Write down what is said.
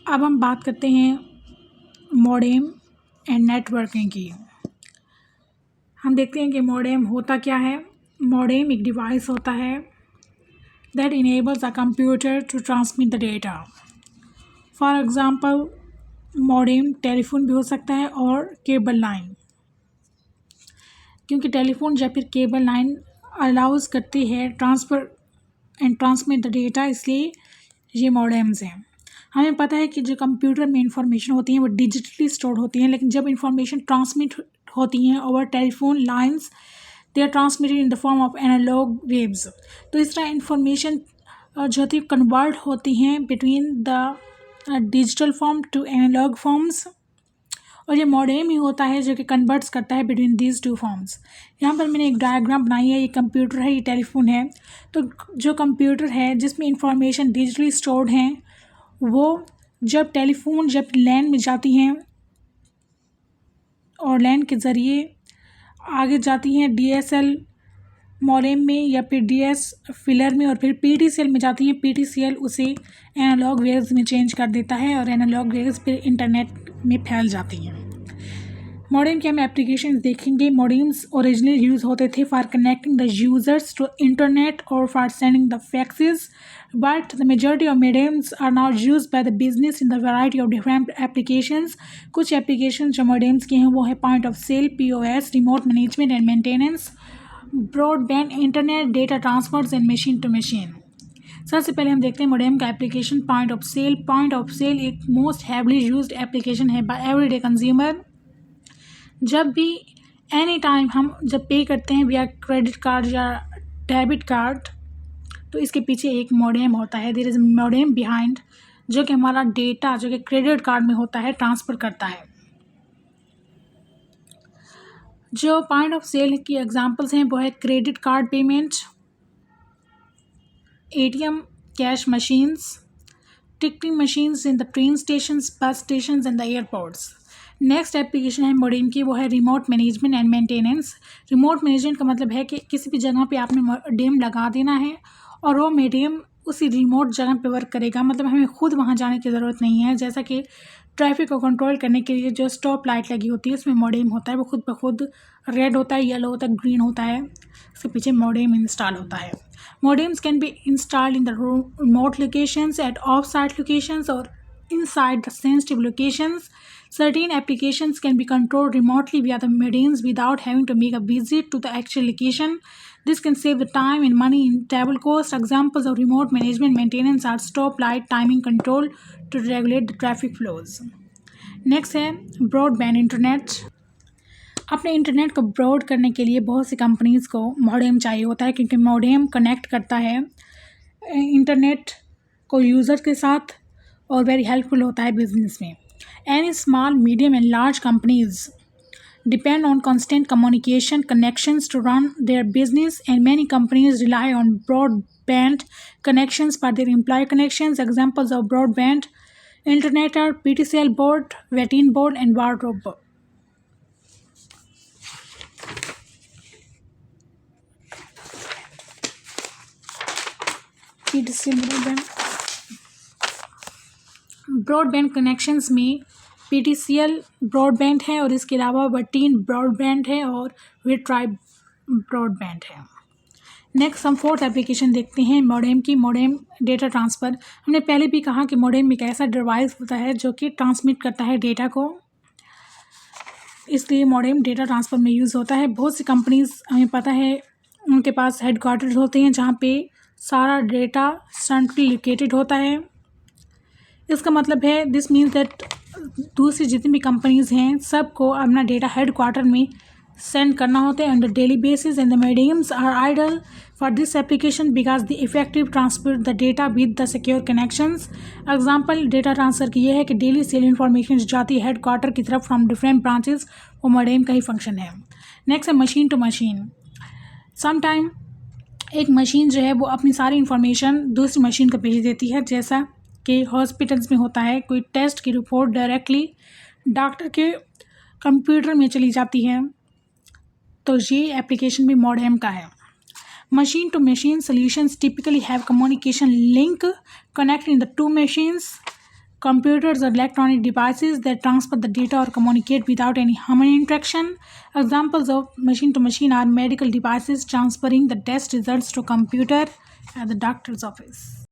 अब हम बात करते हैं मॉडेम एंड नेटवर्किंग की। हम देखते हैं कि मॉडेम होता क्या है। मॉडेम एक डिवाइस होता है that enables a computer to transmit the data. For example modem telephone भी हो सकता है और केबल लाइन, क्योंकि टेलीफोन या फिर केबल लाइन अलाउज करती है transfer and transmit the data, इसलिए ये मॉडेम्स हैं। हमें पता है कि जो कंप्यूटर में इंफॉर्मेशन होती है वो डिजिटली स्टोर होती है, लेकिन जब इंफॉर्मेशन ट्रांसमिट होती हैं over telephone lines, they are transmitted in the form of analog waves. तो इस तरह इंफॉर्मेशन जो होती है कन्वर्ट होती हैं between the digital form to analog forms, और ये मॉडेम ही होता है जो कि कन्वर्ट्स करता है बिटवीन दीज टू फॉर्म्स। यहाँ पर मैंने एक डायग्राम बनाई है, ये कंप्यूटर है, ये टेलीफोन है। तो जो कंप्यूटर है जिसमें इंफॉर्मेशन डिजिटली स्टोर्ड हैं, वो जब टेलीफोन जब लैन में जाती हैं और लैन के ज़रिए आगे जाती हैं डीएसएल मॉडेम में या फिर डीएस फिलर में, और फिर पीटीसीएल में जाती हैं। पीटीसीएल उसे एनालॉग वेव्स में चेंज कर देता है और एनालॉग वेव्स फिर इंटरनेट में फैल जाती हैं। मॉडेम के हम एप्लीकेशन देखेंगे। मॉडेम्स ओरिजिनली यूज़ होते थे for connecting the users to internet और for sending the faxes, but the majority of modems are now used by the business in the variety of different applications. कुछ application जो modems के हैं वो है point of sale, POS, remote management and maintenance, broadband internet, data transfers and machine to machine. सबसे पहले हम देखते हैं मॉडेम का application point of sale. Point of cell एक मोस्ट हैवली यूज्ड एप्लीकेशन है बाय एवरीडे कंज्यूमर। जब भी एनी टाइम हम जब पे करते हैं via क्रेडिट कार्ड या डेबिट कार्ड, तो इसके पीछे एक मॉडेम होता है। देयर इज़ मॉडेम बिहाइंड, जो कि हमारा डेटा जो कि क्रेडिट कार्ड में होता है ट्रांसफ़र करता है। जो पॉइंट ऑफ सेल की एग्जांपल्स हैं वो है credit card payment, ATM cash machines, ticketing machines in the train stations, bus stations and the airports. Next application है मॉडेम की, वो है remote management and maintenance. Remote management का मतलब है कि किसी भी जगह पे आपने मॉडेम लगा देना है और वो मॉडेम उसी रिमोट जगह पे वर्क करेगा, मतलब हमें खुद वहाँ जाने की ज़रूरत नहीं है। जैसा कि ट्रैफिक को कंट्रोल करने के लिए जो स्टॉप लाइट लगी होती है उसमें मॉडेम होता है, वो खुद ब खुद रेड होता है, येलो होता है, ग्रीन होता है, उसके पीछे मॉडेम इंस्टॉल होता है। Modems can be installed in the remote locations, at off-site locations, or inside the sensitive locations. Certain applications can be controlled remotely via the modems without having to make a visit to the actual location. This can save the time and money in travel costs. Examples of remote management maintenance are stop light timing control to regulate the traffic flows. Next है broadband internet. अपने internet को broad करने के लिए बहुत सी companies को modem चाहिए होता है, क्योंकि मॉडेम कनेक्ट करता है इंटरनेट को यूज़र के साथ और वेरी हेल्पफुल होता है बिजनेस में। Any small medium and large companies depend on constant communication connections to run their business, and many companies rely on broadband connections for their employee connections. Examples of broadband internet are PTCL board, VETIN board, and Wardrobe board. Broadband connections में PTCL broadband है और इसके अलावा वटीन broadband है और विट्राइब broadband है। Next हम fourth application देखते हैं मॉडेम की। Modem data transfer. हमने पहले भी कहा कि मॉडेम एक ऐसा डिवाइस होता है जो कि ट्रांसमिट करता है डेटा को, इसलिए मॉडेम डेटा ट्रांसफ़र में यूज़ होता है। बहुत सी कंपनीज़ हमें पता है उनके पास हेडक्वार्टर्स होते हैं जहाँ पे सारा डेटा सेंट्रली लोकेटेड होता है। इसका मतलब है दिस मीन्स दैट दूसरी जितनी भी कंपनीज़ हैं सबको अपना डेटा हेडक्वार्टर में सेंड करना होता है on the daily basis, and the modems are idle for this application because the effective transfer the data with the secure connections. Example data transfer की ये है कि डेली सेल इन्फॉर्मेशन जो जाती है हेडक्वार्टर की तरफ फ्रॉम डिफरेंट ब्रांचेस, वो मोडेम का ही फंक्शन है। नेक्स्ट है मशीन टू मशीन। समटाइम एक मशीन जो है वो अपनी सारी इन्फॉर्मेशन दूसरी मशीन को भेज देती है, जैसा कि हॉस्पिटल्स में होता है। कोई टेस्ट की रिपोर्ट डायरेक्टली डॉक्टर के कंप्यूटर में चली जाती है, तो ये एप्लीकेशन भी मॉडेम का है। Machine to machine solutions typically have communication link connecting the two machines. Computers are electronic devices that transfer the data or communicate without any human interaction. Examples of machine to machine are medical devices transferring the test results to computer at the doctor's office.